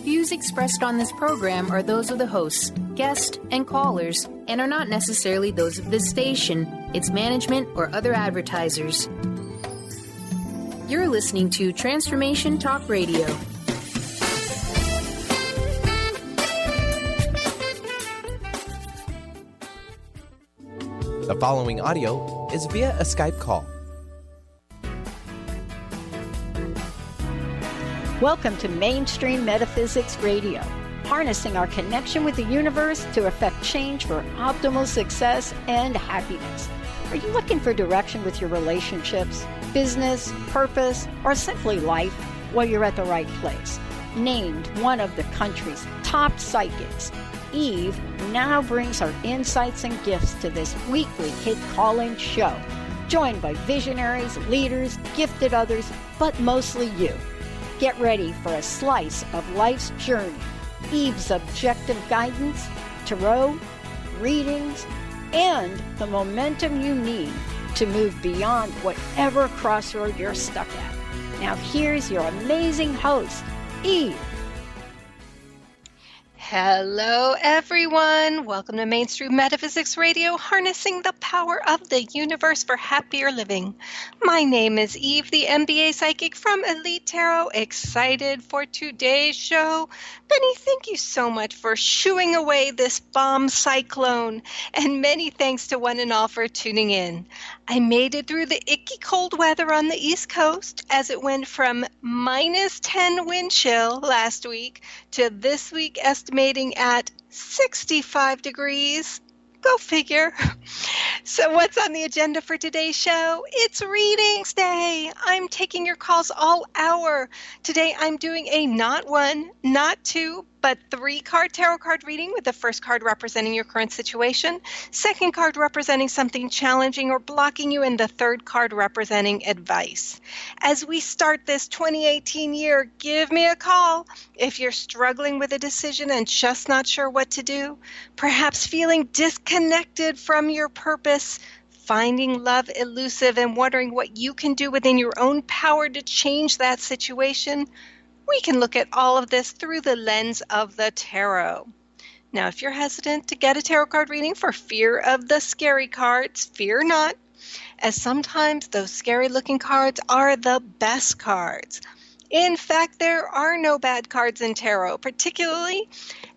views expressed on this program are those of the hosts, guests, and callers, and are not necessarily those of this station, its management, or other advertisers. You're listening to Transformation Talk Radio. The following audio is via a Skype call. Welcome to Mainstream Metaphysics Radio, harnessing our connection with the universe to effect change for optimal success and happiness. Are you looking for direction with your relationships, business, purpose, or simply life? Well, you're at the right place. Named one of the country's top psychics, Eve now brings her insights and gifts to this weekly hit call-in show, joined by visionaries, leaders, gifted others, but mostly you. Get ready for a slice of life's journey, Eve's objective guidance, tarot, readings, and the momentum you need to move beyond whatever crossroad you're stuck at. Now here's your amazing host, Eve. Hello, everyone. Welcome to Mainstream Metaphysics Radio, harnessing the power of the universe for happier living. My name is Eve, the MBA psychic from Elite Tarot. Excited for today's show. Benny, thank you so much for shooing away this bomb cyclone, and many thanks to one and all for tuning in. I made it through the icky cold weather on the East Coast as it went from minus 10 wind chill last week to this week estimating at 65 degrees. Go figure. So what's on the agenda for today's show? It's Readings Day. I'm taking your calls all hour. Today I'm doing a not one, not two, but 3-card tarot card reading, with the first card representing your current situation, second card representing something challenging or blocking you, and the third card representing advice. As we start this 2018 year, give me a call if you're struggling with a decision and just not sure what to do, perhaps feeling disconnected from your purpose, finding love elusive and wondering what you can do within your own power to change that situation. We can look at all of this through the lens of the tarot. Now, if you're hesitant to get a tarot card reading for fear of the scary cards, fear not, as sometimes those scary-looking cards are the best cards. In fact, there are no bad cards in tarot, particularly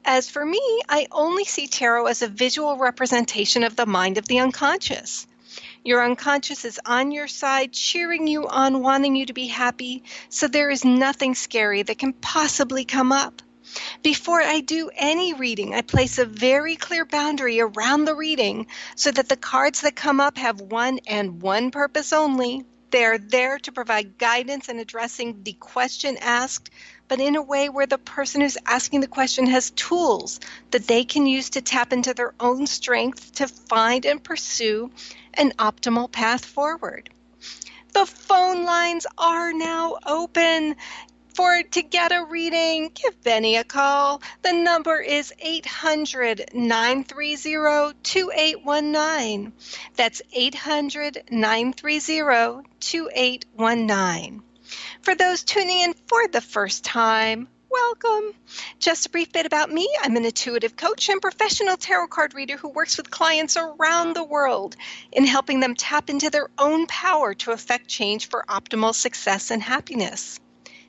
as for me, I only see tarot as a visual representation of the mind of the unconscious. Your unconscious is on your side, cheering you on, wanting you to be happy, so there is nothing scary that can possibly come up. Before I do any reading, I place a very clear boundary around the reading so that the cards that come up have one and one purpose only. They're there to provide guidance in addressing the question asked, but in a way where the person who's asking the question has tools that they can use to tap into their own strength to find and pursue an optimal path forward. The phone lines are now open. To get a reading, give Benny a call. The number is 800-930-2819. That's 800-930-2819. For those tuning in for the first time, welcome. Just a brief bit about me. I'm an intuitive coach and professional tarot card reader who works with clients around the world in helping them tap into their own power to effect change for optimal success and happiness.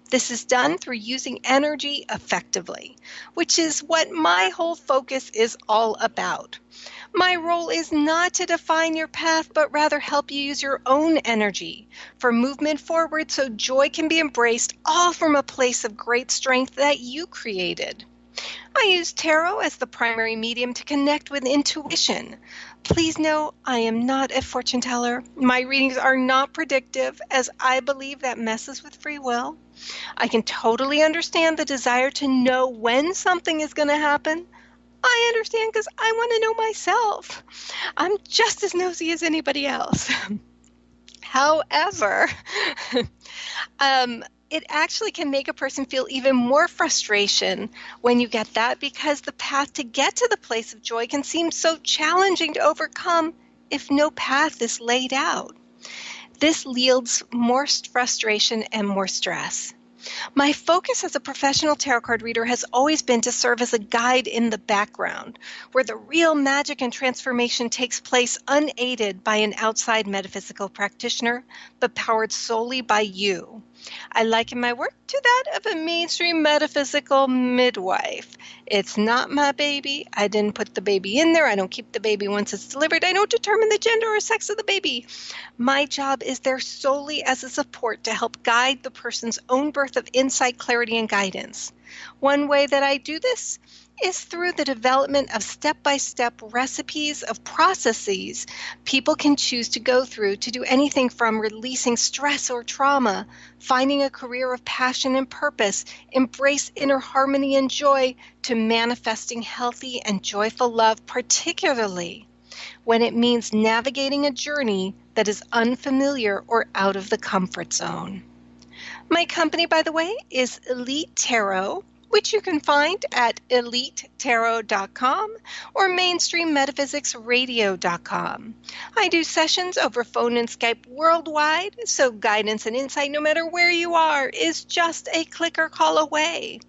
This is done through using energy effectively, which is what my whole focus is all about. My role is not to define your path, but rather help you use your own energy for movement forward so joy can be embraced, all from a place of great strength that you created. I use tarot as the primary medium to connect with intuition. Please know I am not a fortune teller. My readings are not predictive, as I believe that messes with free will. I can totally understand the desire to know when something is going to happen. I understand because I want to know myself. I'm just as nosy as anybody else. However, it actually can make a person feel even more frustration when you get that, because the path to get to the place of joy can seem so challenging to overcome if no path is laid out. This yields more frustration and more stress. My focus as a professional tarot card reader has always been to serve as a guide in the background, where the real magic and transformation takes place unaided by an outside metaphysical practitioner, but powered solely by you. I liken my work to that of a mainstream metaphysical midwife. It's not my baby. I didn't put the baby in there. I don't keep the baby once it's delivered. I don't determine the gender or sex of the baby. My job is there solely as a support to help guide the person's own birth of insight, clarity, and guidance. One way that I do this is through the development of step-by-step recipes of processes people can choose to go through to do anything from releasing stress or trauma, finding a career of passion and purpose, embrace inner harmony and joy, to manifesting healthy and joyful love, particularly when it means navigating a journey that is unfamiliar or out of the comfort zone. My company, by the way, is Elite Tarot, which you can find at elitetarot.com or mainstreammetaPhysicsradio.com. I do sessions over phone and Skype worldwide, so guidance and insight, no matter where you are, is just a click or call away.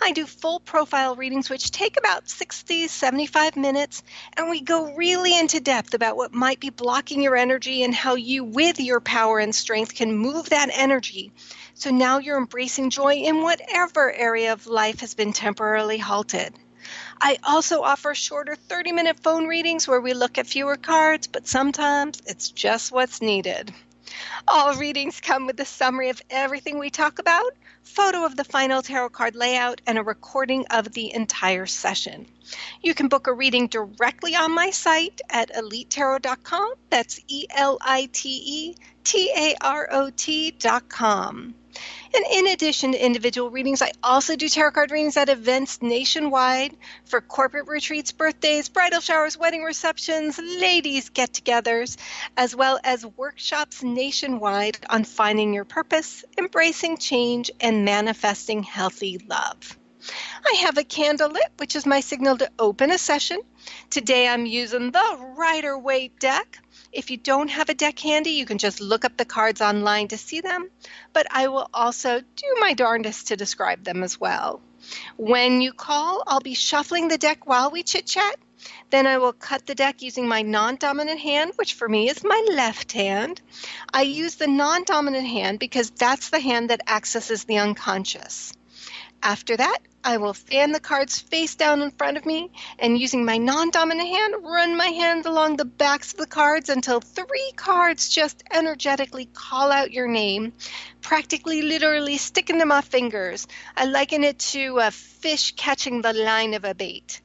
I do full profile readings, which take about 60, 75 minutes, and we go really into depth about what might be blocking your energy and how you, with your power and strength, can move that energy. So now you're embracing joy in whatever area of life has been temporarily halted. I also offer shorter 30-minute phone readings where we look at fewer cards, but sometimes it's just what's needed. All readings come with a summary of everything we talk about, photo of the final tarot card layout, and a recording of the entire session. You can book a reading directly on my site at elitetarot.com. That's ELITETAROT.com. And in addition to individual readings, I also do tarot card readings at events nationwide for corporate retreats, birthdays, bridal showers, wedding receptions, ladies get-togethers, as well as workshops nationwide on finding your purpose, embracing change, and manifesting healthy love. I have a candle lit, which is my signal to open a session. Today I'm using the Rider-Waite deck. If you don't have a deck handy, you can just look up the cards online to see them, but I will also do my darndest to describe them as well. When you call, I'll be shuffling the deck while we chit-chat. Then I will cut the deck using my non-dominant hand, which for me is my left hand. I use the non-dominant hand because that's the hand that accesses the unconscious. After that, I will fan the cards face down in front of me and using my non-dominant hand, run my hand along the backs of the cards until 3 cards just energetically call out your name, practically literally sticking to my fingers. I liken it to a fish catching the line of a bait.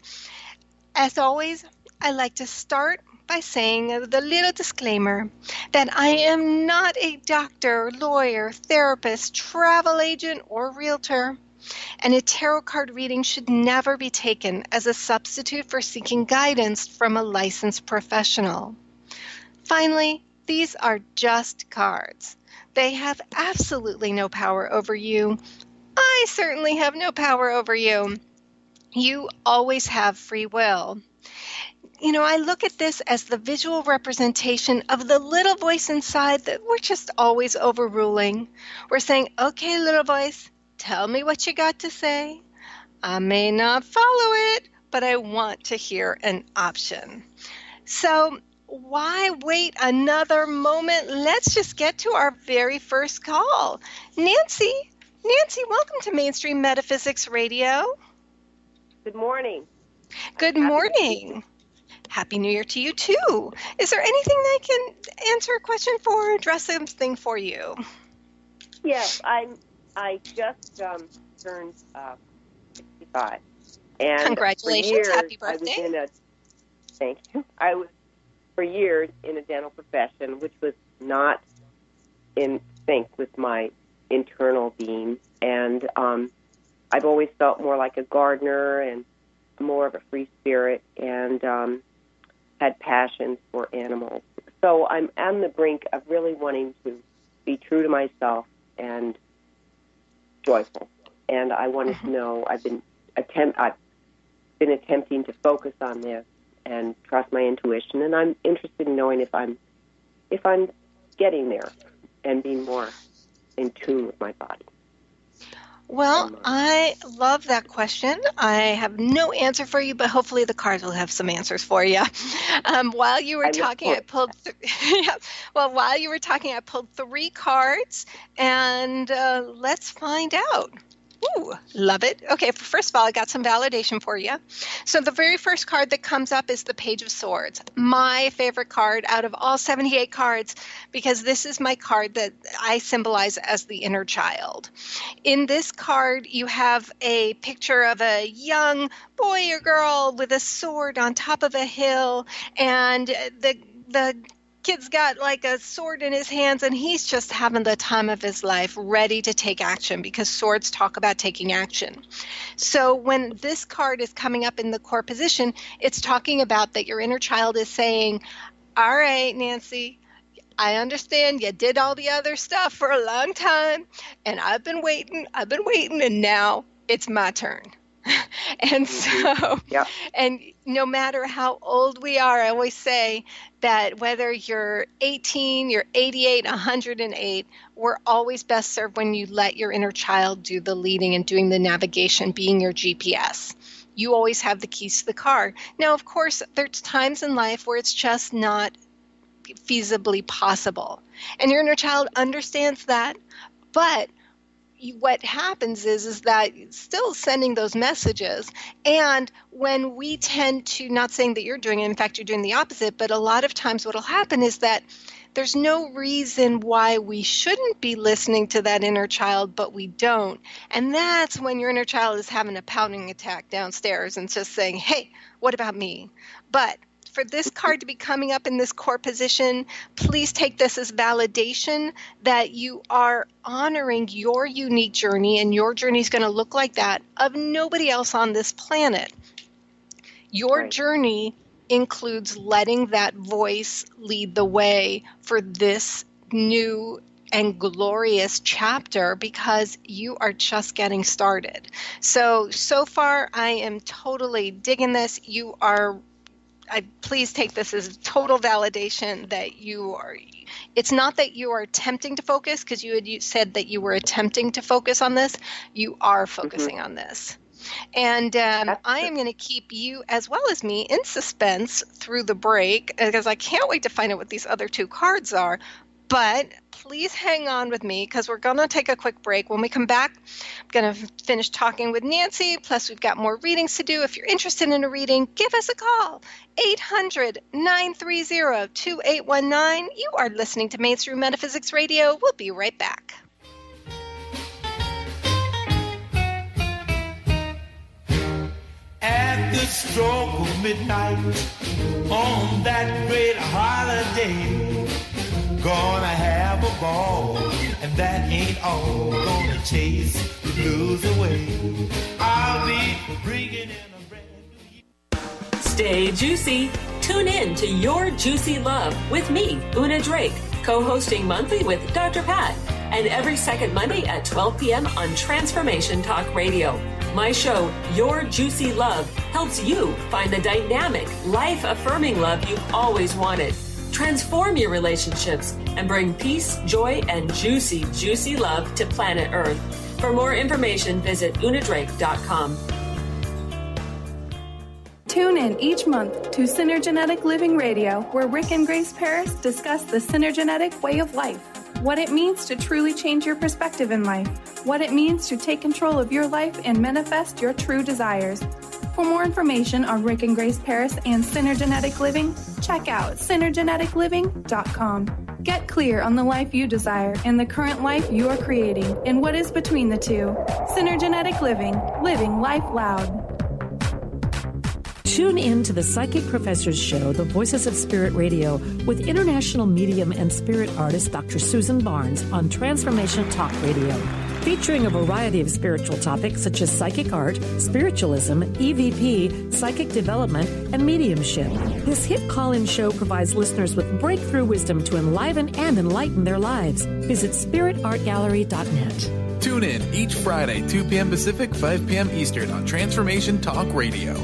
As always, I like to start by saying the little disclaimer that I am not a doctor, lawyer, therapist, travel agent, or realtor. And a tarot card reading should never be taken as a substitute for seeking guidance from a licensed professional. Finally, these are just cards. They have absolutely no power over you. I certainly have no power over you. You always have free will. You know, I look at this as the visual representation of the little voice inside that we're just always overruling. We're saying, okay, little voice, tell me what you got to say. I may not follow it, but I want to hear an option. So why wait another moment? Let's just get to our very first call. Nancy, welcome to Mainstream Metaphysics Radio. Good morning. Good morning. Happy New Year to you, too. Is there anything that I can answer a question for or address something for you? Yes, I just turned 65. And congratulations. years, Happy birthday. Thank you. I was, for years, in a dental profession, which was not in sync with my internal being. And I've always felt more like a gardener and more of a free spirit and had passion for animals. So I'm on the brink of really wanting to be true to myself and joyful. And I wanted to know, I've been attempting to focus on this and trust my intuition, and I'm interested in knowing if I'm getting there and being more in tune with my body. Well, I love that question. I have no answer for you, but hopefully the cards will have some answers for you. While you were talking, I pulled. While you were talking, I pulled 3 cards, and let's find out. Ooh, love it. Okay, first of all, I got some validation for you. So the very first card that comes up is the Page of Swords, my favorite card out of all 78 cards, because this is my card that I symbolize as the inner child. In this card, you have a picture of a young boy or girl with a sword on top of a hill, and the kid's got like a sword in his hands, and he's just having the time of his life, ready to take action, because swords talk about taking action. So when this card is coming up in the core position, it's talking about that your inner child is saying, all right, Nancy, I understand you did all the other stuff for a long time, and I've been waiting, and now it's my turn. And so, and no matter how old we are, I always say that whether you're 18, you're 88, 108, we're always best served when you let your inner child do the leading and doing the navigation, being your GPS. You always have the keys to the car. Now, of course, there's times in life where it's just not feasibly possible. And your inner child understands that, but what happens is that still sending those messages. And when we tend to, not saying that you're doing it, in fact, you're doing the opposite, but a lot of times what will happen is that there's no reason why we shouldn't be listening to that inner child, but we don't. And that's when your inner child is having a pouting attack downstairs and just saying, hey, what about me? But for this card to be coming up in this core position, please take this as validation that you are honoring your unique journey, and your journey is going to look like that of nobody else on this planet. Your journey includes letting that voice lead the way for this new and glorious chapter, because you are just getting started. So far, I am totally digging this. Please take this as total validation that you are. It's not that you are attempting to focus, because you said that you were attempting to focus on this. You are focusing on this. And I am going to keep you, as well as me, in suspense through the break, because I can't wait to find out what these other 2 cards are. But please hang on with me, because we're going to take a quick break. When we come back, I'm going to finish talking with Nancy, plus we've got more readings to do. If you're interested in a reading, give us a call, 800-930-2819. You are listening to Mainstream Metaphysics Radio. We'll be right back. At the stroke of midnight, on that great holiday, gonna have a ball, and that ain't all. Gonna chase the blues away. I'll be bringing in a brand new year. Stay juicy. Tune in to Your Juicy Love with me, Una Drake, co-hosting monthly with Dr. Pat, and every second Monday at 12 p.m. on Transformation Talk Radio. My show, Your Juicy Love, helps you find the dynamic, life-affirming love you've always wanted. Transform your relationships and bring peace, joy, and juicy, juicy love to planet Earth. For more information, visit unadrake.com. Tune in each month to Synergenetic Living Radio, where Rick and Grace Paris discuss the synergenetic way of life, what it means to truly change your perspective in life, what it means to take control of your life and manifest your true desires. For more information on Rick and Grace Paris and Synergenetic Living, check out synergeneticliving.com. Get clear on the life you desire and the current life you are creating and what is between the two. Synergenetic Living, living life loud. Tune in to the Psychic Professor's Show, The Voices of Spirit Radio, with international medium and spirit artist Dr. Susan Barnes on Transformation Talk Radio, featuring a variety of spiritual topics such as psychic art, spiritualism, EVP, psychic development, and mediumship. This hit call-in show provides listeners with breakthrough wisdom to enliven and enlighten their lives. Visit spiritartgallery.net. Tune in each Friday, 2 p.m. Pacific, 5 p.m. Eastern on Transformation Talk Radio.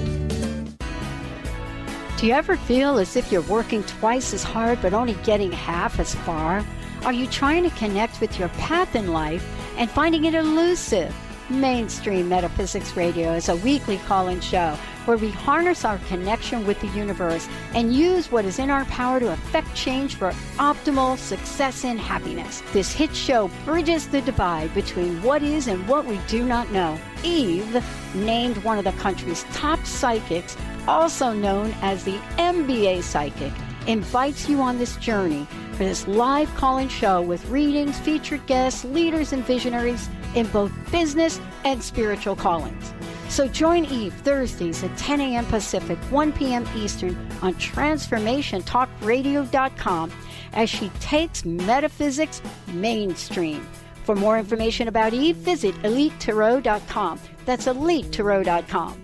Do you ever feel as if you're working twice as hard but only getting half as far? Are you trying to connect with your path in life and finding it elusive? Mainstream Metaphysics Radio is a weekly call-in show where we harness our connection with the universe and use what is in our power to affect change for optimal success and happiness. This hit show bridges the divide between what is and what we do not know. Eve, named one of the country's top psychics, also known as the MBA psychic, invites you on this journey for this live call-in show with readings, featured guests, leaders, and visionaries in both business and spiritual callings. So join Eve Thursdays at 10 a.m. Pacific, 1 p.m. Eastern on TransformationTalkRadio.com as she takes metaphysics mainstream. For more information about Eve, visit EliteTarot.com. That's EliteTarot.com.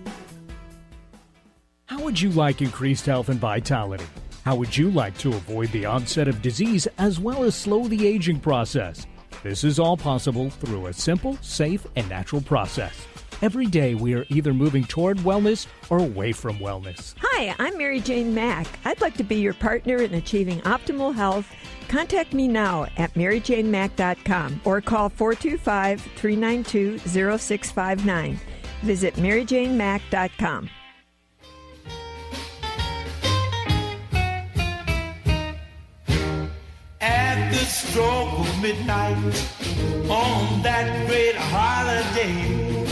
How would you like increased health and vitality? How would you like to avoid the onset of disease as well as slow the aging process? This is all possible through a simple, safe, and natural process. Every day we are either moving toward wellness or away from wellness. Hi, I'm Mary Jane Mack. I'd like to be your partner in achieving optimal health. Contact me now at maryjanemack.com or call 425-392-0659. Visit maryjanemack.com. At the stroke of midnight, on that great holiday,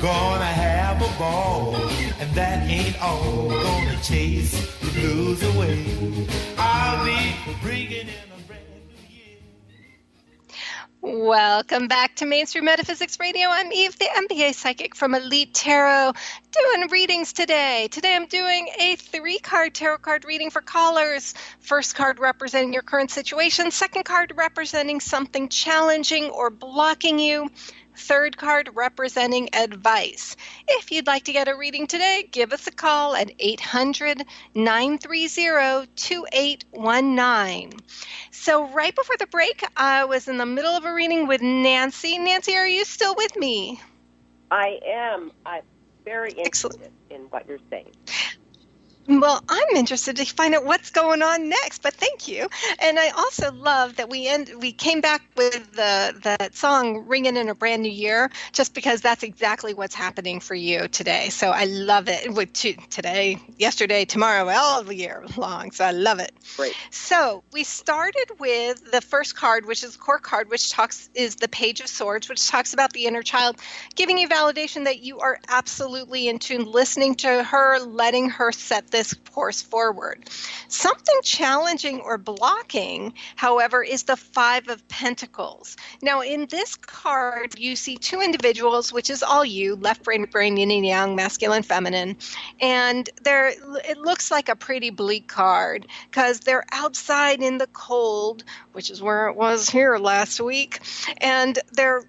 gonna have a ball, and that ain't all. Gonna chase the blues away. I'll be bringing in a brand new year. Welcome back to Mainstream Metaphysics Radio. I'm Eve, the MBA psychic from Elite Tarot, doing readings today. Today I'm doing a 3-card tarot card reading for callers. First card representing your current situation. Second card representing something challenging or blocking you. Third card representing advice. If you'd like to get a reading today, give us a call at 800-930-2819. So right before the break, I was in the middle of a reading with Nancy. Nancy, are you still with me? I am. I'm very interested Excellent. in what you're saying. Well, I'm interested to find out what's going on next, but thank you. And I also love that we came back with that song "Ringing in a Brand New Year," just because that's exactly what's happening for you today. So I love it with today, yesterday, tomorrow, all year long. So I love it. Great. So we started with the first card, which is the core card, which is the Page of Swords, which talks about the inner child, giving you validation that you are absolutely in tune, listening to her, letting her set this course forward. Something challenging or blocking, however, is the 5 of Pentacles. Now, in this card, you see 2 individuals, which is all you, left brain, yin and yang, masculine, feminine, and it looks like a pretty bleak card because they're outside in the cold, which is where it was here last week, and they're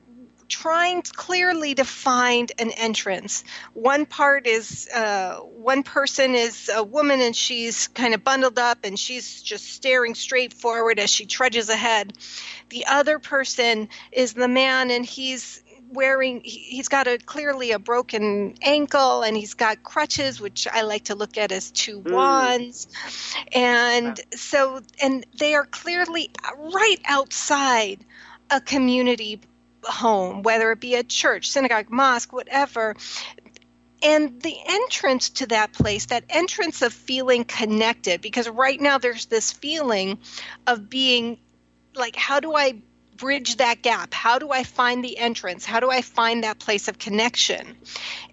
trying clearly to find an entrance. One person is a woman and she's kind of bundled up and she's just staring straight forward as she trudges ahead. The other person is the man and he's got clearly a broken ankle and he's got crutches, which I like to look at as 2 wands. And and they are clearly right outside a community home, whether it be a church, synagogue, mosque, whatever. And the entrance to that place, that entrance of feeling connected, because right now there's this feeling of being like, how do I bridge that gap? How do I find the entrance? How do I find that place of connection?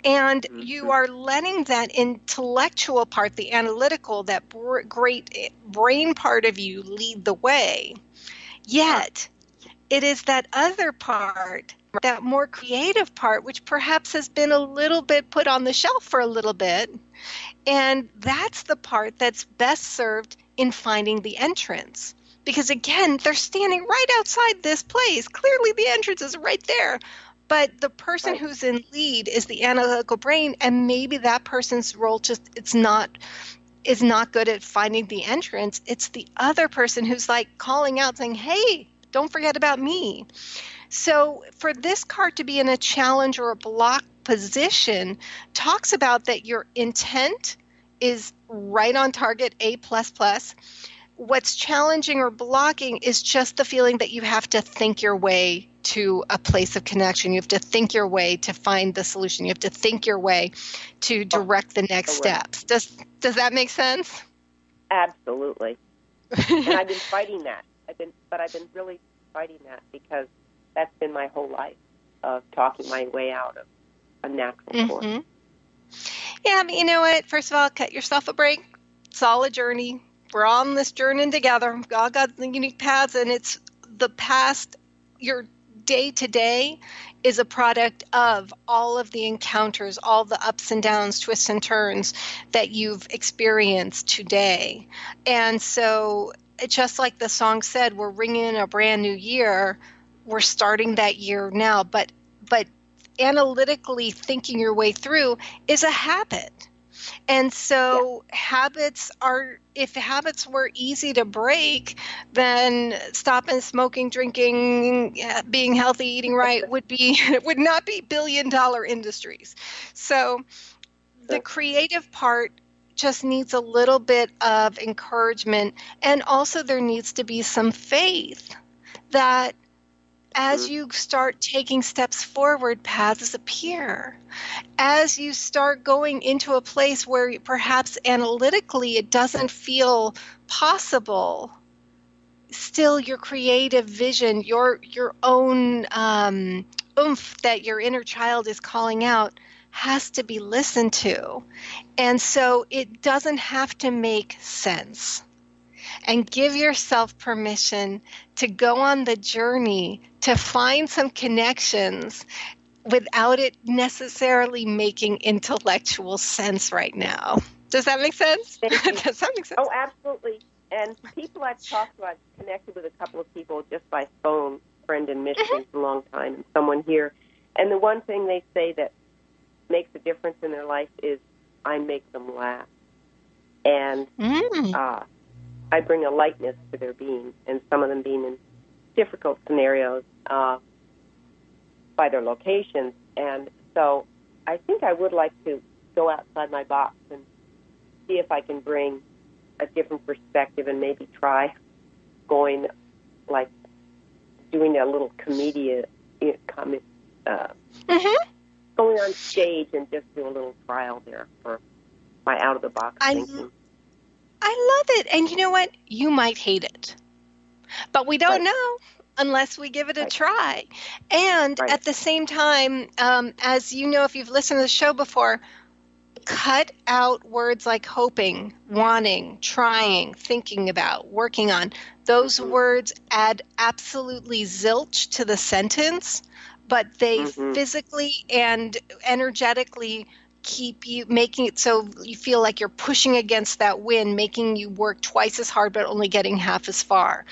And you are letting that intellectual part, the analytical, that great brain part of you lead the way. Yet, it is that other part, that more creative part, which perhaps has been a little bit put on the shelf for a little bit. And that's the part that's best served in finding the entrance. Because again, they're standing right outside this place. Clearly the entrance is right there. But the person who's in lead is the analytical brain, and maybe that person's role is not good at finding the entrance. It's the other person who's like calling out saying, hey, don't forget about me. So for this card to be in a challenge or a block position talks about that your intent is right on target, A++, what's challenging or blocking is just the feeling that you have to think your way to a place of connection. You have to think your way to find the solution. You have to think your way to direct the next steps. Does that make sense? Absolutely. And I've been fighting that. I've been really fighting that because that's been my whole life of talking my way out of a natural force. Yeah, but you know what? First of all, cut yourself a break. It's all a journey. We're all on this journey together. We've all got the unique paths, and it's the past. Your day-to-day is a product of all of the encounters, all the ups and downs, twists and turns that you've experienced today. And so just like the song said, we're ringing in a brand new year. We're starting that year now, but analytically thinking your way through is a habit. And so if habits were easy to break, then stopping smoking, drinking, being healthy, eating right would not be billion-dollar industries. So the creative part just needs a little bit of encouragement, and also there needs to be some faith that as you start taking steps forward, paths appear. As you start going into a place where perhaps analytically it doesn't feel possible, still your creative vision, your own oomph that your inner child is calling out has to be listened to. And so it doesn't have to make sense. And give yourself permission to go on the journey to find some connections without it necessarily making intellectual sense right now. Does that make sense? Does that make sense? Oh, absolutely. And people I've talked to, I've connected with a couple of people just by phone, friend in Michigan for a long time, and someone here. And the one thing they say that makes a difference in their life is I make them laugh. And I bring a lightness to their being, and some of them being in difficult scenarios by their locations. And so I think I would like to go outside my box and see if I can bring a different perspective and maybe try going, like, doing a little comedian, going on stage and just do a little trial there for my out-of-the-box thinking. I love it. And you know what? You might hate it. But we don't know unless we give it a try. And at the same time, as you know, if you've listened to the show before, cut out words like hoping, wanting, trying, thinking about, working on. Those words add absolutely zilch to the sentence, but they physically and energetically keep you, making it so you feel like you're pushing against that wind, making you work twice as hard but only getting half as far.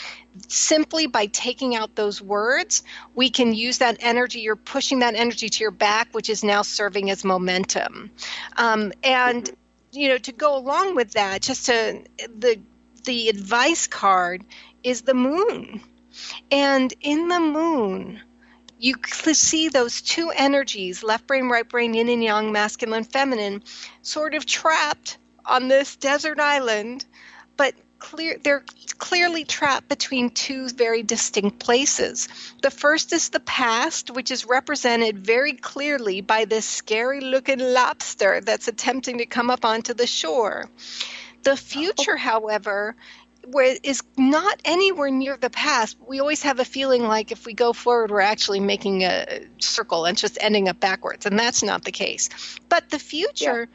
Simply by taking out those words, we can use that energy. You're pushing that energy to your back, which is now serving as momentum. And you know, to go along with that, the advice card is the moon. And in the moon, you see those two energies, left brain, right brain, yin and yang, masculine, feminine, sort of trapped on this desert island, but they're clearly trapped between two very distinct places. The first is the past, which is represented very clearly by this scary-looking lobster that's attempting to come up onto the shore. The future, however, is not anywhere near the past. We always have a feeling like if we go forward, we're actually making a circle and just ending up backwards, and that's not the case. But the future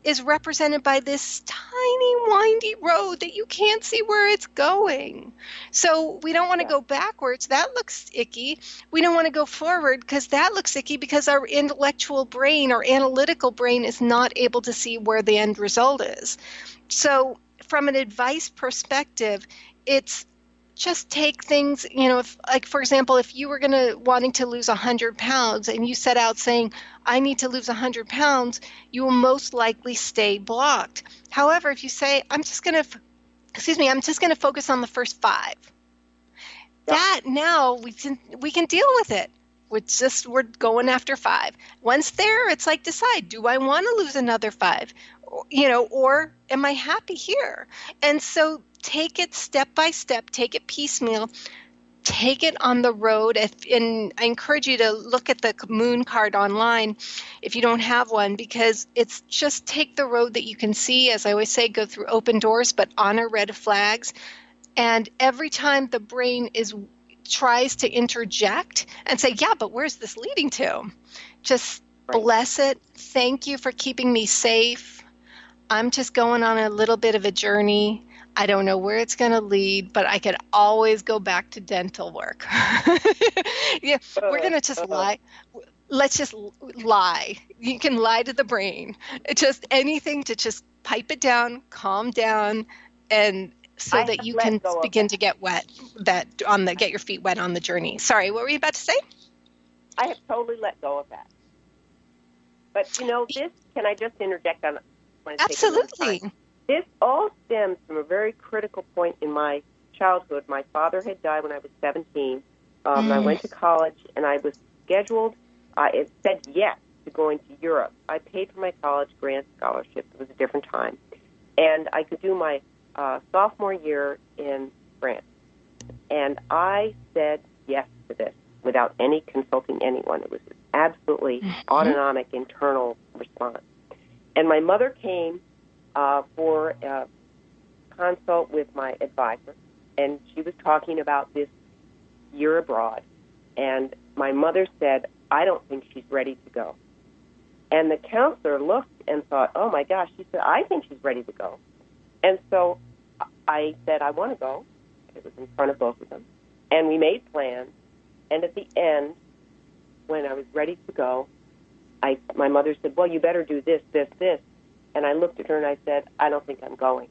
is represented by this tiny, windy road that you can't see where it's going. So we don't want to go backwards. That looks icky. We don't want to go forward because that looks icky because our intellectual brain, our analytical brain, is not able to see where the end result is. So from an advice perspective, it's just take things, you know, if, like, for example, if you were wanting to lose 100 pounds and you set out saying, I need to lose 100 pounds, you will most likely stay blocked. However, if you say, I'm just going to focus on the first 5, that now we can deal with it. We're going after 5. Once there, it's like, decide, do I want to lose another 5? Or am I happy here? And so take it step by step, take it piecemeal, take it on the road. And I encourage you to look at the moon card online if you don't have one, because it's just take the road that you can see. As I always say, go through open doors, but honor red flags. And every time the brain tries to interject and say, yeah, but where's this leading to? Just bless it. Thank you for keeping me safe. I'm just going on a little bit of a journey. I don't know where it's going to lead, but I could always go back to dental work. Yeah, we're going to just lie. Let's just lie. You can lie to the brain. It's just anything to just pipe it down, calm down, and so that you can begin to get get your feet wet on the journey. Sorry, what were you about to say? I have totally let go of that. But this, can I just interject on? Absolutely. This all stems from a very critical point in my childhood. My father had died when I was 17. I went to college, and I was scheduled. It said yes to going to Europe. I paid for my college grant scholarship. It was a different time. And I could do my sophomore year in France. And I said yes to this without any consulting anyone. It was an absolutely autonomic internal response. And my mother came for a consult with my advisor, and she was talking about this year abroad. And my mother said, I don't think she's ready to go. And the counselor looked and thought, oh, my gosh. She said, I think she's ready to go. And so I said, I want to go. It was in front of both of them. And we made plans. And at the end, when I was ready to go, my mother said, well, you better do this, this, this. And I looked at her and I said, I don't think I'm going.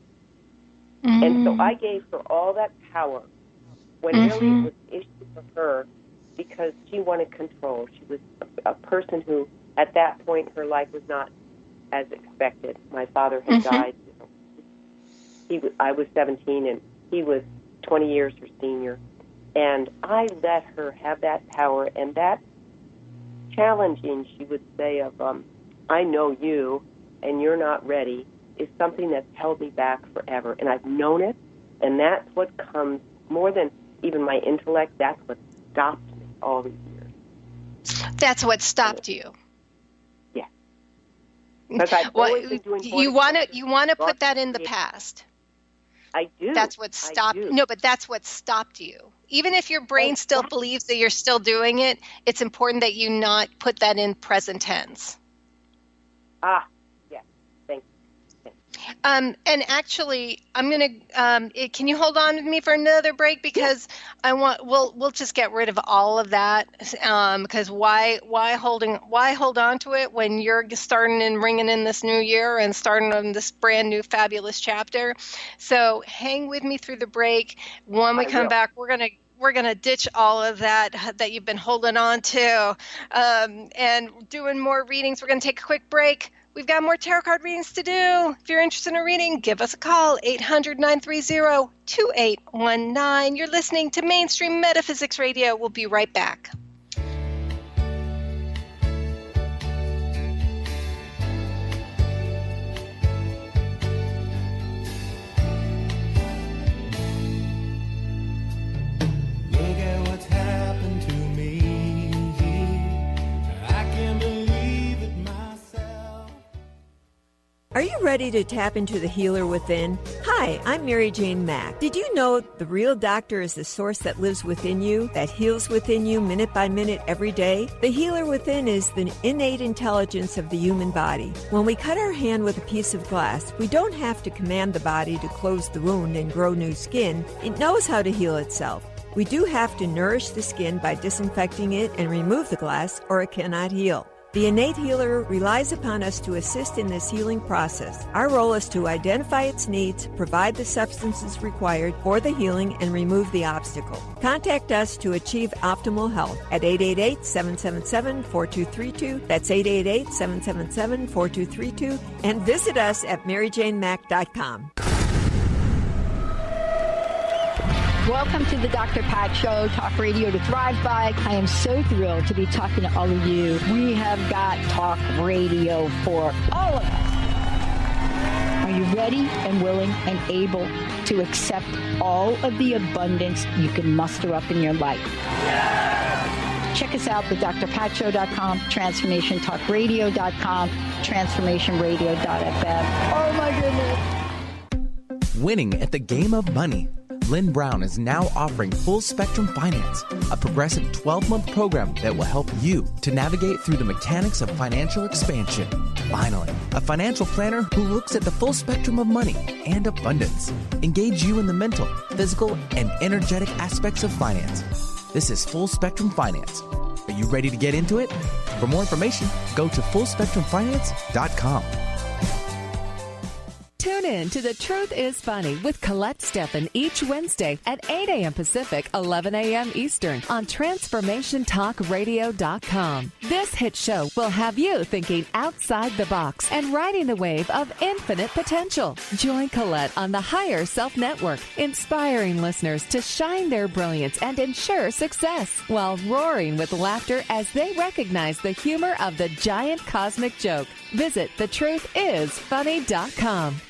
And so I gave her all that power when really it was an issue for her because she wanted control. She was a person who, at that point, her life was not as expected. My father had died. I was 17 and he was 20 years her senior. And I let her have that power, and that challenging, she would say, of I know you and you're not ready, is something that's held me back forever. And I've known it, and that's what comes more than even my intellect. That's what stopped me all these years. That's what stopped you. Yeah. Because I've always been doing. You want to put that in the past. I do. That's what stopped. No, but that's what stopped you. Even if your brain still believes that you're still doing it, it's important that you not put that in present tense. Ah, yes. Thank you. And actually, I'm gonna. Can you hold on with me for another break because we'll just get rid of all of that. Because why hold on to it when you're starting and ringing in this new year and starting on this brand new fabulous chapter? So hang with me through the break. When we come back, we're gonna ditch all of that you've been holding on to, and doing more readings. We're gonna take a quick break. We've got more tarot card readings to do. If you're interested in a reading, give us a call, 800-930-2819. You're listening to Mainstream Metaphysics Radio. We'll be right back. Look at what's happened to me. I can't believe it myself. Are you ready to tap into the healer within? Hi, I'm Mary Jane Mack. Did you know the real doctor is the source that lives within you, that heals within you minute by minute every day? The healer within is the innate intelligence of the human body. When we cut our hand with a piece of glass, we don't have to command the body to close the wound and grow new skin. It knows how to heal itself. We do have to nourish the skin by disinfecting it and remove the glass, or it cannot heal. The innate healer relies upon us to assist in this healing process. Our role is to identify its needs, provide the substances required for the healing, and remove the obstacle. Contact us to achieve optimal health at 888-777-4232. That's 888-777-4232. And visit us at maryjanemack.com. Welcome to the Dr. Pat Show, Talk Radio to Thrive By. I am so thrilled to be talking to all of you. We have got talk radio for all of us. Are you ready and willing and able to accept all of the abundance you can muster up in your life? Check us out at drpatshow.com, transformationtalkradio.com, transformationradio.fm. Oh my goodness. Winning at the game of money. Lynn Brown is now offering Full Spectrum Finance, a progressive 12-month program that will help you to navigate through the mechanics of financial expansion. Finally, a financial planner who looks at the full spectrum of money and abundance. Engage you in the mental, physical, and energetic aspects of finance. This is Full Spectrum Finance. Are you ready to get into it? For more information, go to fullspectrumfinance.com. Tune in to The Truth is Funny with Colette Steffen each Wednesday at 8 a.m. Pacific, 11 a.m. Eastern on TransformationTalkRadio.com. This hit show will have you thinking outside the box and riding the wave of infinite potential. Join Colette on the Higher Self Network, inspiring listeners to shine their brilliance and ensure success while roaring with laughter as they recognize the humor of the giant cosmic joke. Visit thetruthisfunny.com.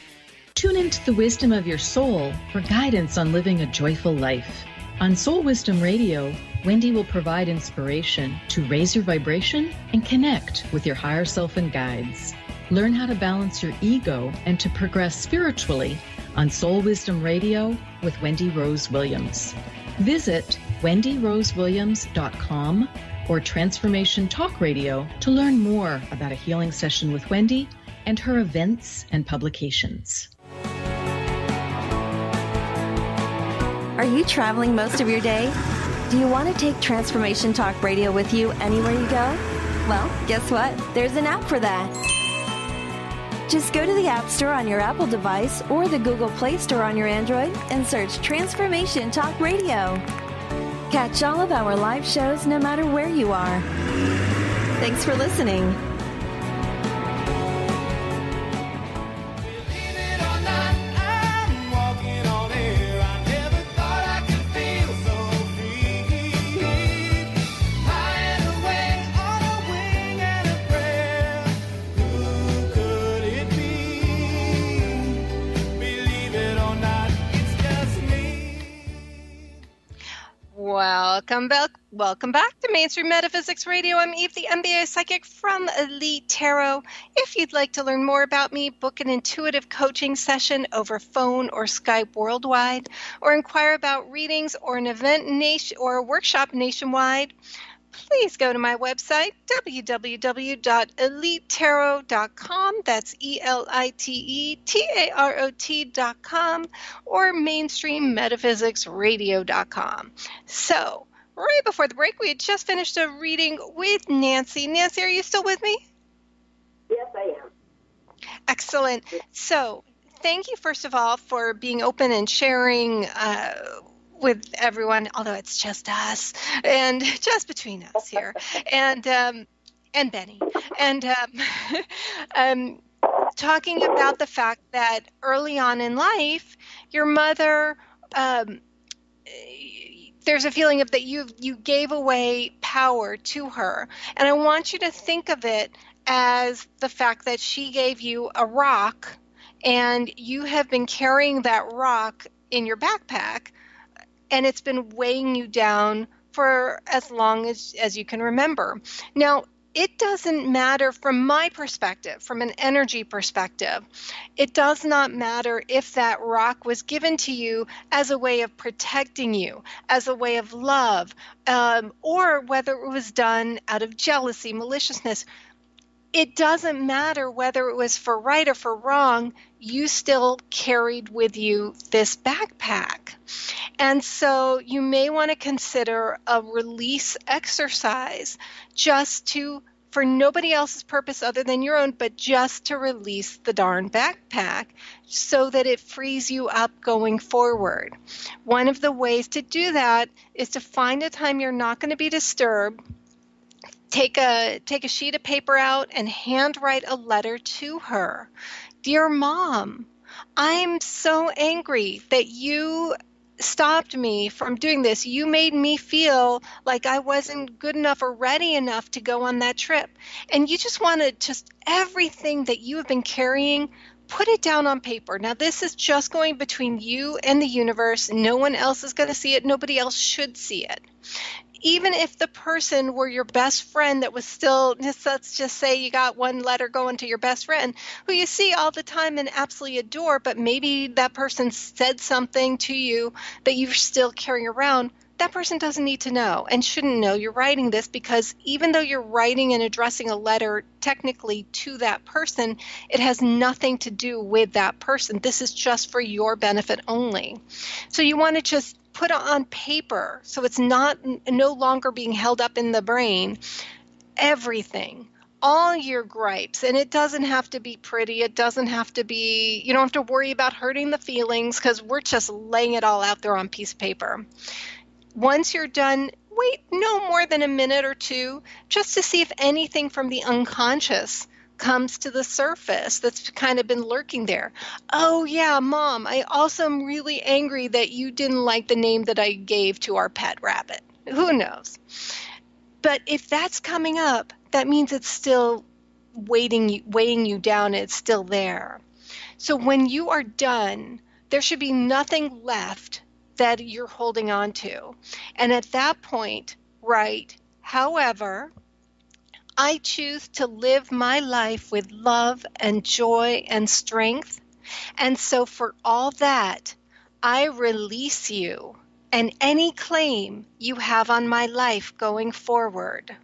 Tune into the wisdom of your soul for guidance on living a joyful life. On Soul Wisdom Radio, Wendy will provide inspiration to raise your vibration and connect with your higher self and guides. Learn how to balance your ego and to progress spiritually on Soul Wisdom Radio with Wendy Rose Williams. Visit wendyrosewilliams.com or Transformation Talk Radio to learn more about a healing session with Wendy and her events and publications. Are you traveling most of your day? Do you want to take Transformation Talk Radio with you anywhere you go? Well, guess what? There's an app for that. Just go to the App Store on your Apple device or the Google Play Store on your Android and search Transformation Talk Radio. Catch all of our live shows no matter where you are. Thanks for listening. Welcome back to Mainstream Metaphysics Radio. I'm Eve, the MBA Psychic from Elite Tarot. If you'd like to learn more about me, book an intuitive coaching session over phone or Skype worldwide, or inquire about readings or an event or a workshop nationwide, please go to my website, www.elitetarot.com. That's ELITETAROT.com, or mainstreammetaphysicsradio.com. So, right before the break, we had just finished a reading with Nancy. Nancy, are you still with me? Yes, I am. Excellent. So, thank you, first of all, for being open and sharing with everyone, although it's just us and just between us here, and Benny, and talking about the fact that early on in life, your mother, there's a feeling of that you gave away power to her, and I want you to think of it as the fact that she gave you a rock, and you have been carrying that rock in your backpack, and it's been weighing you down for as long as you can remember. Now, it doesn't matter from my perspective, from an energy perspective, it does not matter if that rock was given to you as a way of protecting you, as a way of love, or whether it was done out of jealousy, maliciousness. It doesn't matter whether it was for right or for wrong, you still carried with you this backpack. And so you may want to consider a release exercise for nobody else's purpose other than your own, but just to release the darn backpack so that it frees you up going forward. One of the ways to do that is to find a time you're not going to be disturbed. Take a sheet of paper out and handwrite a letter to her. Dear Mom, I'm so angry that you stopped me from doing this. You made me feel like I wasn't good enough or ready enough to go on that trip. And you just want to just everything that you have been carrying, put it down on paper. Now, this is just going between you and the universe. No one else is going to see it. Nobody else should see it. Even if the person were your best friend that was still, let's just say you got one letter going to your best friend who you see all the time and absolutely adore, but maybe that person said something to you that you're still carrying around, that person doesn't need to know and shouldn't know you're writing this, because even though you're writing and addressing a letter technically to that person, it has nothing to do with that person. This is just for your benefit only. So you want to just put it on paper so it's no longer being held up in the brain. Everything, all your gripes, and it doesn't have to be pretty. It doesn't have to be, you don't have to worry about hurting the feelings, because we're just laying it all out there on piece of paper. Once you're done, wait no more than a minute or two just to see if anything from the unconscious comes to the surface that's kind of been lurking there. Oh yeah, Mom, I also am really angry that you didn't like the name that I gave to our pet rabbit. Who knows? But if that's coming up, that means it's still weighing you down. It's still there. So when you are done, there should be nothing left that you're holding on to. And at that point, write, however, I choose to live my life with love and joy and strength. And so for all that, I release you and any claim you have on my life going forward.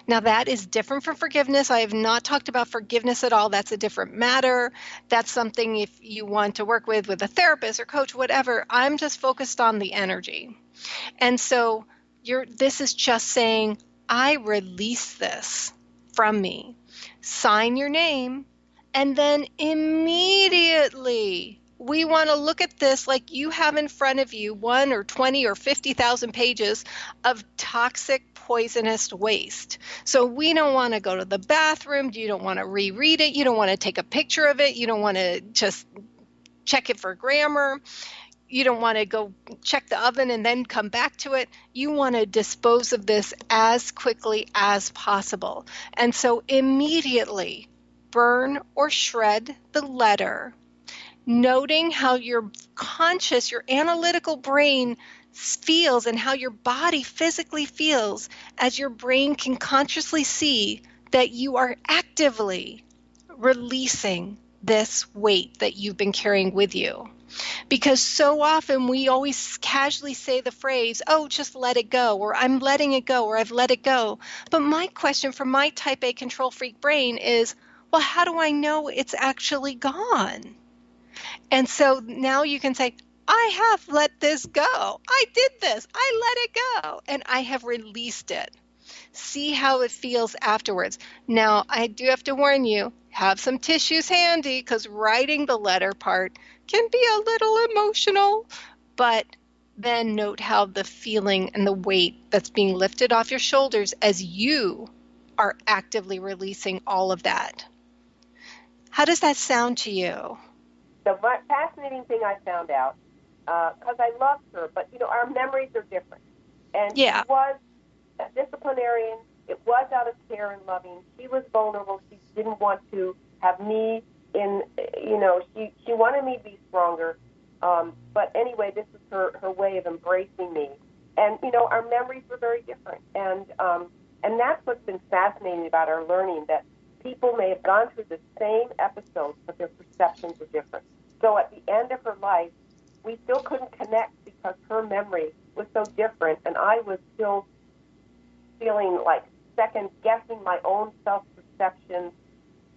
Now, that is different from forgiveness. I have not talked about forgiveness at all. That's a different matter. That's something if you want to work with a therapist or coach, whatever. I'm just focused on the energy. And so this is just saying, I release this from me. Sign your name, and then immediately we want to look at this like you have in front of you 1 or 20 or 50,000 pages of toxic, poisonous waste. So we don't want to go to the bathroom. You don't want to reread it. You don't want to take a picture of it. You don't want to just check it for grammar. You don't want to go check the oven and then come back to it. You want to dispose of this as quickly as possible. And so immediately burn or shred the letter, noting how your conscious, your analytical brain feels and how your body physically feels as your brain can consciously see that you are actively releasing this weight that you've been carrying with you. Because so often we always casually say the phrase, oh, just let it go, or I'm letting it go, or I've let it go. But my question from my type A control freak brain is, well, how do I know it's actually gone? And so now you can say, I have let this go. I did this. I let it go. And I have released it. See how it feels afterwards. Now, I do have to warn you, have some tissues handy, because writing the letter part can be a little emotional. But then note how the feeling and the weight that's being lifted off your shoulders as you are actively releasing all of that. How does that sound to you? The fascinating thing I found out, because I loved her, but, our memories are different. And yeah. She was a disciplinarian. It was out of care and loving. She was vulnerable. She didn't want to have me in, she wanted me to be stronger. But anyway, this is her way of embracing me. And, our memories were very different. And that's what's been fascinating about our learning, that people may have gone through the same episodes, but their perceptions are different. So at the end of her life, we still couldn't connect because her memory was so different, and I was still feeling like second-guessing my own self-perception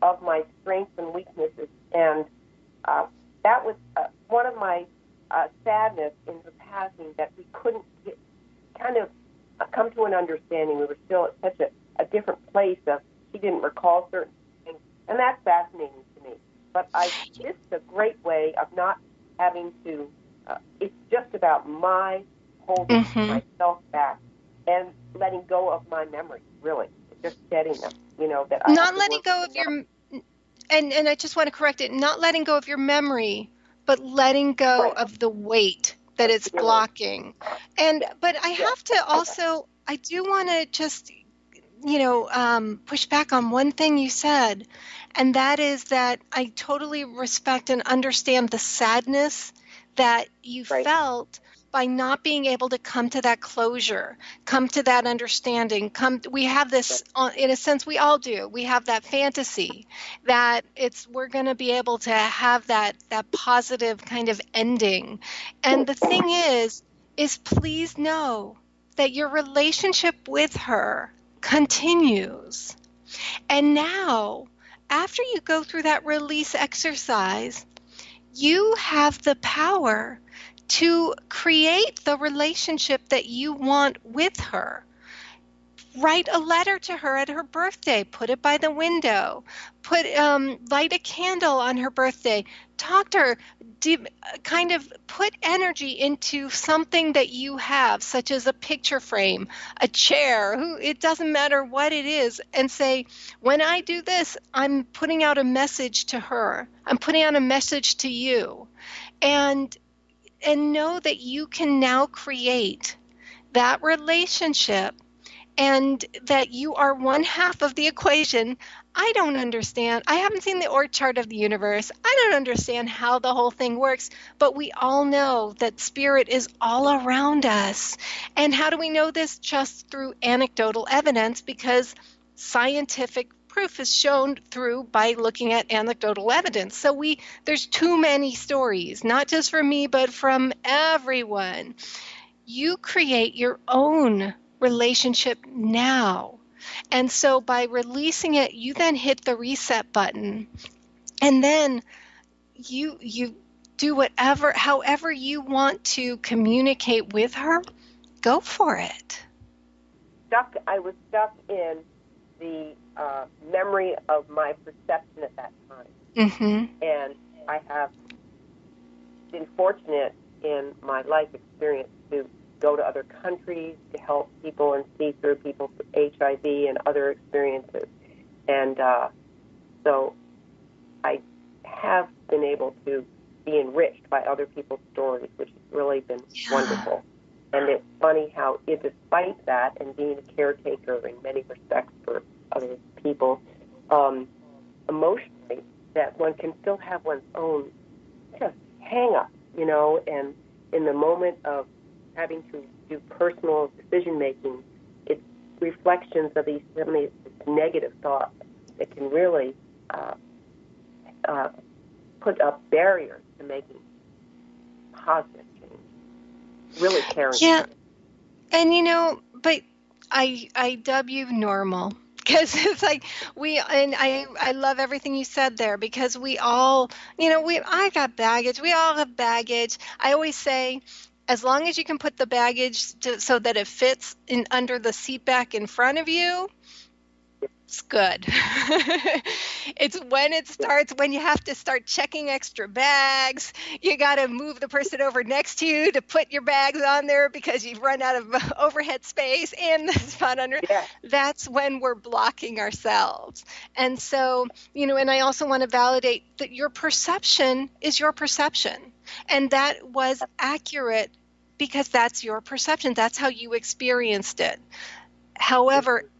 of my strengths and weaknesses. And that was one of my sadness in her passing, that we couldn't come to an understanding. We were still at such a different place of she didn't recall certain things, and that's fascinating to me. But this is a great way of not having to, it's just about my holding myself back and letting go of my memories, really. Just shedding them, that I not letting go of your, and I just want to correct it, not letting go of your memory, but letting go of the weight that it's blocking. But I have to also, I do want to just, push back on one thing you said, and that is that I totally respect and understand the sadness that you felt by not being able to come to that closure, come to that understanding. We have this, in a sense, we all do. We have that fantasy that we're going to be able to have that positive kind of ending. And the thing is please know that your relationship with her continues. And now, after you go through that release exercise, you have the power to create the relationship that you want with her. Write a letter to her at her birthday. Put it by the window. Light a candle on her birthday. Talk to her. Kind of put energy into something that you have, such as a picture frame, a chair. It doesn't matter what it is, and say, when I do this, I'm putting out a message to her. I'm putting out a message to you, and know that you can now create that relationship. And that you are one half of the equation. I don't understand. I haven't seen the org chart of the universe. I don't understand how the whole thing works. But we all know that spirit is all around us. And how do we know this? Just through anecdotal evidence, because scientific proof is shown through by looking at anecdotal evidence. So there's too many stories, not just from me, but from everyone. You create your own relationship now. And so by releasing it, you then hit the reset button. And then you do however you want to communicate with her, go for it. I was stuck in the memory of my perception at that time. Mm-hmm. And I have been fortunate in my life experience to go to other countries to help people and see through people's HIV and other experiences. And so I have been able to be enriched by other people's stories, which has really been wonderful. And it's funny how, despite that, and being a caretaker in many respects for other people, emotionally, that one can still have one's own just hang-up, and in the moment of having to do personal decision-making, it's reflections of these negative thoughts that can really put up barriers to making positive change. Really caring. Yeah, and but I dub you normal. Because it's like I love everything you said there, because we all, I got baggage. We all have baggage. I always say, as long as you can put the baggage so that it fits under the seat back in front of you, it's good. It's when you have to start checking extra bags, you got to move the person over next to you to put your bags on there because you've run out of overhead space and the spot under. Yeah. That's when we're blocking ourselves. And so, and I also want to validate that your perception is your perception. And that was accurate because that's your perception. That's how you experienced it. However,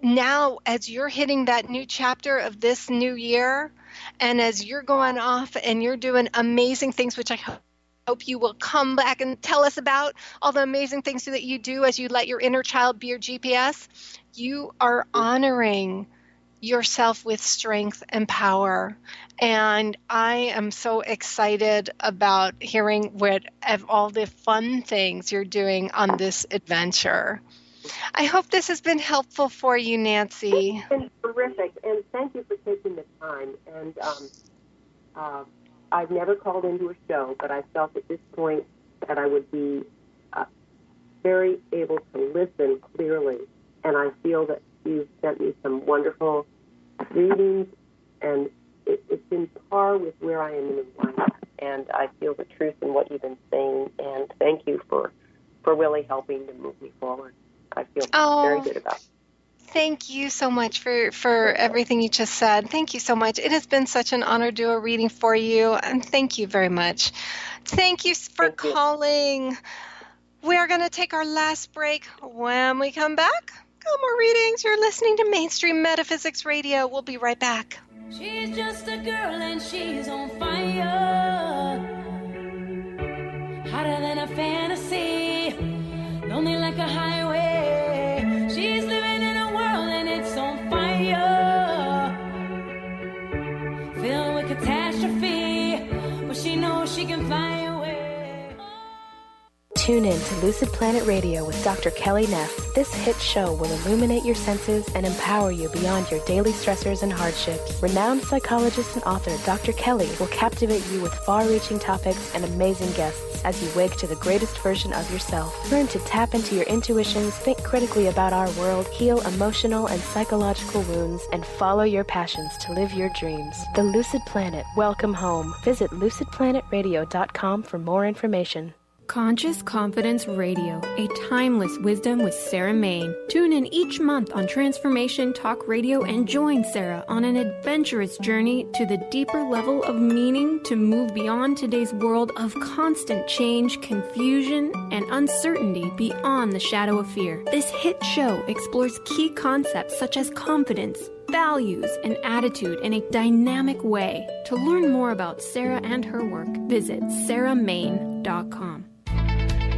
now, as you're hitting that new chapter of this new year, and as you're going off and you're doing amazing things, which I hope you will come back and tell us about all the amazing things that you do as you let your inner child be your GPS, you are honoring yourself with strength and power. And I am so excited about hearing all the fun things you're doing on this adventure. I hope this has been helpful for you, Nancy. It's been terrific, and thank you for taking the time. And I've never called into a show, but I felt at this point that I would be very able to listen clearly. And I feel that you've sent me some wonderful readings, and it's in par with where I am in life. And I feel the truth in what you've been saying. And thank you for really helping to move me forward. I feel very good about it. Thank you so much for everything you just said. Thank you so much. It has been such an honor to do a reading for you, and thank you very much. Thank you for calling. We are going to take our last break. When we come back, couple more readings. You're listening to Mainstream Metaphysics Radio. We'll be right back. She's just a girl and she's on fire, hotter than a fantasy, lonely like a highway. She's living in a world and it's on fire, filled with catastrophe, but she knows she can fly away. Tune in to Lucid Planet Radio with Dr. Kelly Neff. This hit show will illuminate your senses and empower you beyond your daily stressors and hardships. Renowned psychologist and author Dr. Kelly will captivate you with far-reaching topics and amazing guests as you wake to the greatest version of yourself. Learn to tap into your intuitions, think critically about our world, heal emotional and psychological wounds, and follow your passions to live your dreams. The Lucid Planet. Welcome home. Visit lucidplanetradio.com for more information. Conscious Confidence Radio, a timeless wisdom with Sarah Main. Tune in each month on Transformation Talk Radio and join Sarah on an adventurous journey to the deeper level of meaning to move beyond today's world of constant change, confusion, and uncertainty beyond the shadow of fear. This hit show explores key concepts such as confidence, values, and attitude in a dynamic way. To learn more about Sarah and her work, visit sarahmain.com.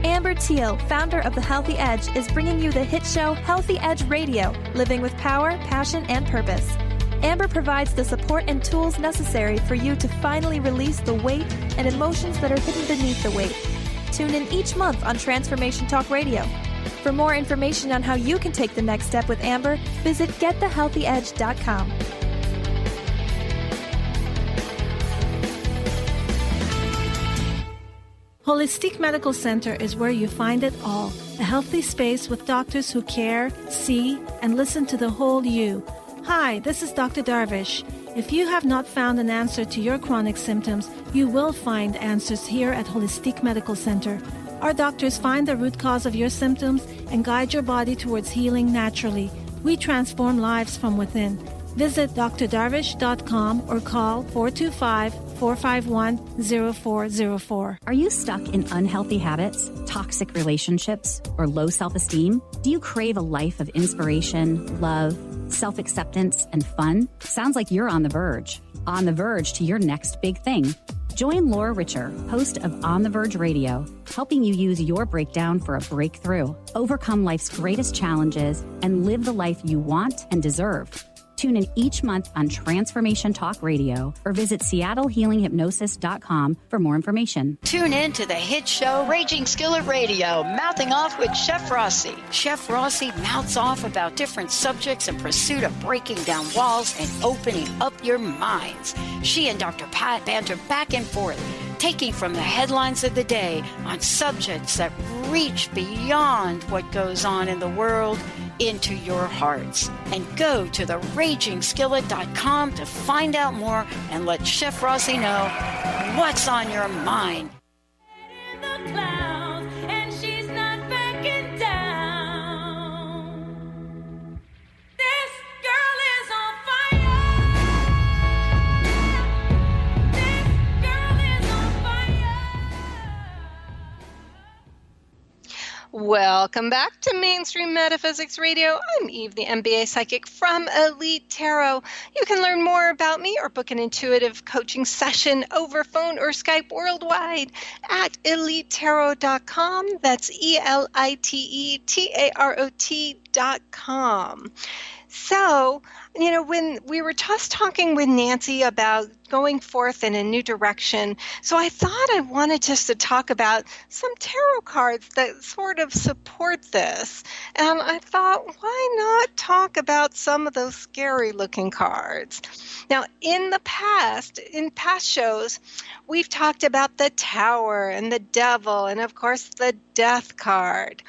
Amber Teal, founder of The Healthy Edge, is bringing you the hit show Healthy Edge Radio, living with power, passion, and purpose. Amber provides the support and tools necessary for you to finally release the weight and emotions that are hidden beneath the weight. Tune in each month on Transformation Talk Radio. For more information on how you can take the next step with Amber, visit getthehealthyedge.com. Holistic Medical Center is where you find it all. A healthy space with doctors who care, see, and listen to the whole you. Hi, this is Dr. Darvish. If you have not found an answer to your chronic symptoms, you will find answers here at Holistic Medical Center. Our doctors find the root cause of your symptoms and guide your body towards healing naturally. We transform lives from within. Visit drdarvish.com or call 425-451-0404. Are you stuck in unhealthy habits, toxic relationships, or low self-esteem? Do you crave a life of inspiration, love, self-acceptance, and fun? Sounds like you're on the verge to your next big thing. Join Laura Richer, host of On the Verge Radio, helping you use your breakdown for a breakthrough, overcome life's greatest challenges, and live the life you want and deserve. Tune in each month on Transformation Talk Radio or visit SeattleHealingHypnosis.com for more information. Tune in to the hit show Raging Skillet Radio, Mouthing Off with Chef Rossi. Chef Rossi mouths off about different subjects in pursuit of breaking down walls and opening up your minds. She and Dr. Pat banter back and forth, taking from the headlines of the day on subjects that reach beyond what goes on in the world into your hearts. And go to theragingskillet.com to find out more and let Chef Rossi know what's on your mind. In the clouds, and she's not backing down. This girl is on fire. This girl is on fire. Welcome back to Mainstream Metaphysics Radio. I'm Eve, the MBA Psychic from Elite Tarot. You can learn more about me or book an intuitive coaching session over phone or Skype worldwide at elitetarot.com. That's ELITETAROT.com. So, when we were just talking with Nancy about going forth in a new direction, so I thought I wanted just to talk about some tarot cards that sort of support this. And I thought, why not talk about some of those scary looking cards? Now, in past shows, we've talked about the Tower and the Devil and, of course, the Death card.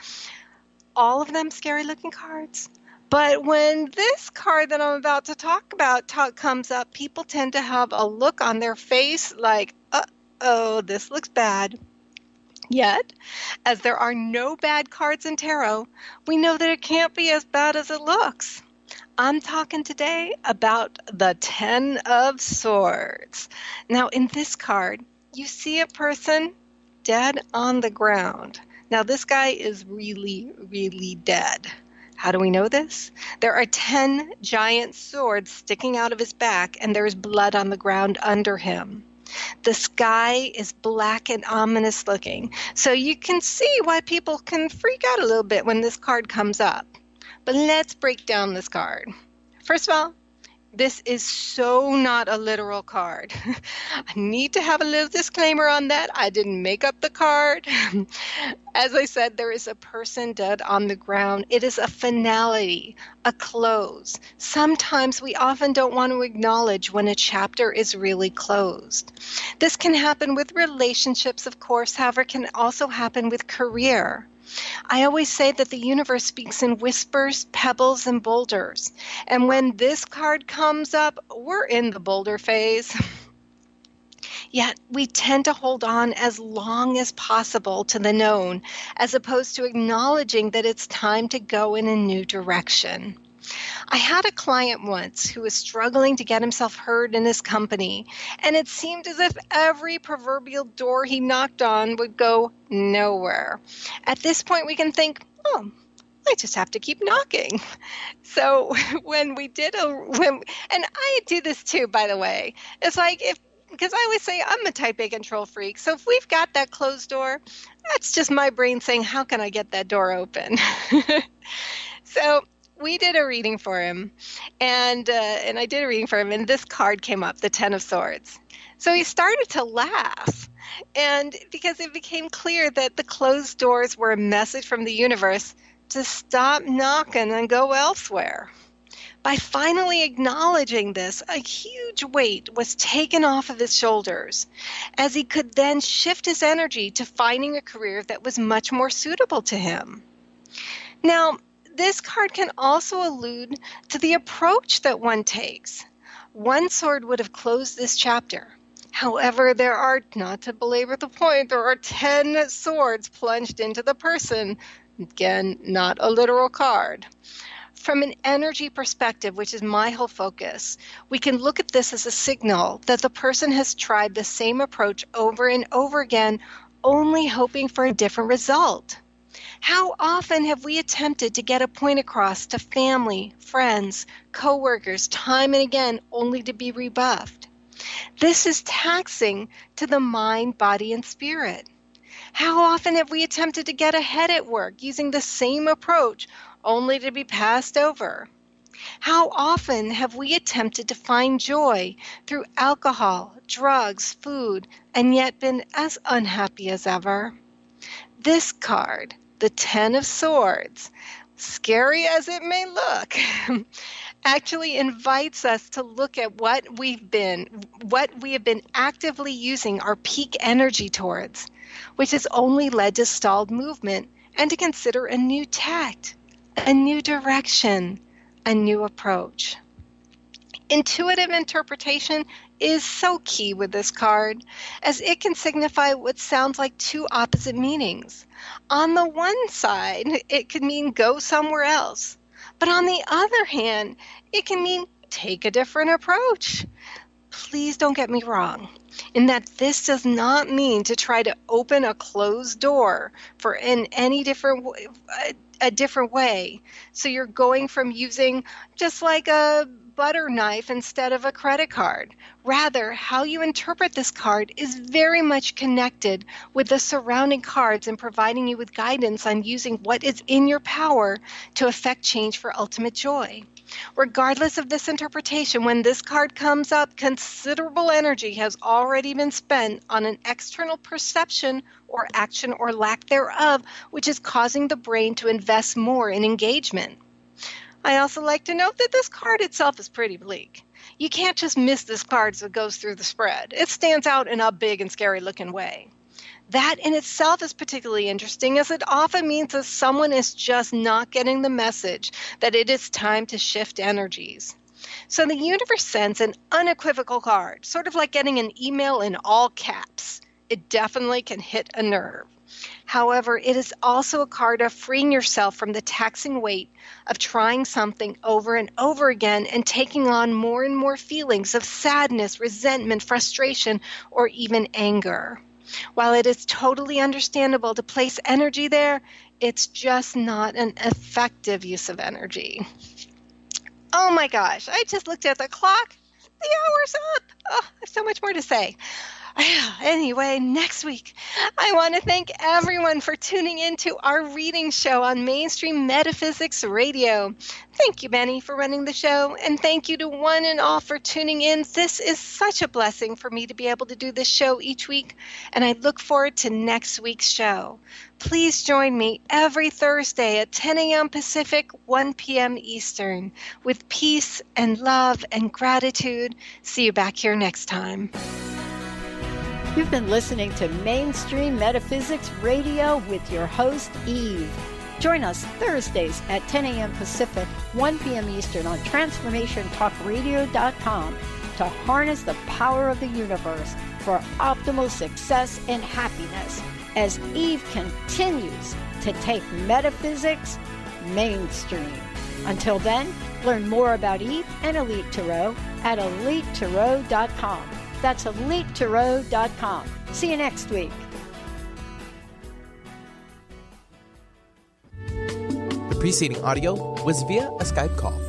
All of them scary looking cards. But when this card that I'm about to talk about comes up, people tend to have a look on their face like, uh-oh, this looks bad. Yet, as there are no bad cards in tarot, we know that it can't be as bad as it looks. I'm talking today about the Ten of Swords. Now, in this card, you see a person dead on the ground. Now, this guy is really, really dead. How do we know this? There are 10 giant swords sticking out of his back, and there's blood on the ground under him. The sky is black and ominous looking, so you can see why people can freak out a little bit when this card comes up. But let's break down this card. First of all, this is so not a literal card. I need to have a little disclaimer on that. I didn't make up the card. As I said, there is a person dead on the ground. It is a finality, a close. Sometimes we often don't want to acknowledge when a chapter is really closed. This can happen with relationships, of course. However, it can also happen with career. I always say that the universe speaks in whispers, pebbles, and boulders. And when this card comes up, we're in the boulder phase. Yet we tend to hold on as long as possible to the known, as opposed to acknowledging that it's time to go in a new direction. I had a client once who was struggling to get himself heard in his company, and it seemed as if every proverbial door he knocked on would go nowhere. At this point, we can think, I just have to keep knocking. So when we did and I do this too, by the way. It's like because I always say I'm a type A control freak. So if we've got that closed door, that's just my brain saying, how can I get that door open? So we did a reading for him, and I did a reading for him, and this card came up, the Ten of Swords. So he started to laugh, and because it became clear that the closed doors were a message from the universe to stop knocking and go elsewhere. By finally acknowledging this, a huge weight was taken off of his shoulders, as he could then shift his energy to finding a career that was much more suitable to him. Now, this card can also allude to the approach that one takes. One sword would have closed this chapter. However, there are, not to belabor the point, there are 10 swords plunged into the person. Again, not a literal card. From an energy perspective, which is my whole focus, we can look at this as a signal that the person has tried the same approach over and over again, only hoping for a different result. How often have we attempted to get a point across to family, friends, coworkers, time and again, only to be rebuffed? This is taxing to the mind, body, and spirit. How often have we attempted to get ahead at work using the same approach, only to be passed over? How often have we attempted to find joy through alcohol, drugs, food, and yet been as unhappy as ever? This card, the Ten of Swords, scary as it may look, actually invites us to look at what we have been actively using our peak energy towards, which has only led to stalled movement, and to consider a new tact, a new direction, a new approach. Intuitive interpretation is so key with this card, as it can signify what sounds like two opposite meanings. On the one side, it could mean go somewhere else. But on the other hand, it can mean take a different approach. Please don't get me wrong, in that this does not mean to try to open a closed door for a different way. So you're going from using just like a butter knife instead of a credit card. Rather, how you interpret this card is very much connected with the surrounding cards and providing you with guidance on using what is in your power to affect change for ultimate joy. Regardless of this interpretation, when this card comes up, considerable energy has already been spent on an external perception or action or lack thereof, which is causing the brain to invest more in engagement. I also like to note that this card itself is pretty bleak. You can't just miss this card as it goes through the spread. It stands out in a big and scary looking way. That in itself is particularly interesting, as it often means that someone is just not getting the message that it is time to shift energies. So the universe sends an unequivocal card, sort of like getting an email in all caps. It definitely can hit a nerve. However, it is also a card of freeing yourself from the taxing weight of trying something over and over again and taking on more and more feelings of sadness, resentment, frustration, or even anger. While it is totally understandable to place energy there, it's just not an effective use of energy. Oh my gosh, I just looked at the clock. The hour's up. Oh, I have so much more to say. Anyway, next week, I want to thank everyone for tuning in to our reading show on Mainstream Metaphysics Radio. Thank you, Benny, for running the show, and thank you to one and all for tuning in. This is such a blessing for me to be able to do this show each week, and I look forward to next week's show. Please join me every Thursday at 10 a.m. Pacific, 1 p.m. Eastern. With peace and love and gratitude, see you back here next time. You've been listening to Mainstream Metaphysics Radio with your host, Eve. Join us Thursdays at 10 a.m. Pacific, 1 p.m. Eastern on TransformationTalkRadio.com to harness the power of the universe for optimal success and happiness as Eve continues to take metaphysics mainstream. Until then, learn more about Eve and Elite Tarot at EliteTarot.com. That's EliteTarot.com. See you next week. The preceding audio was via a Skype call.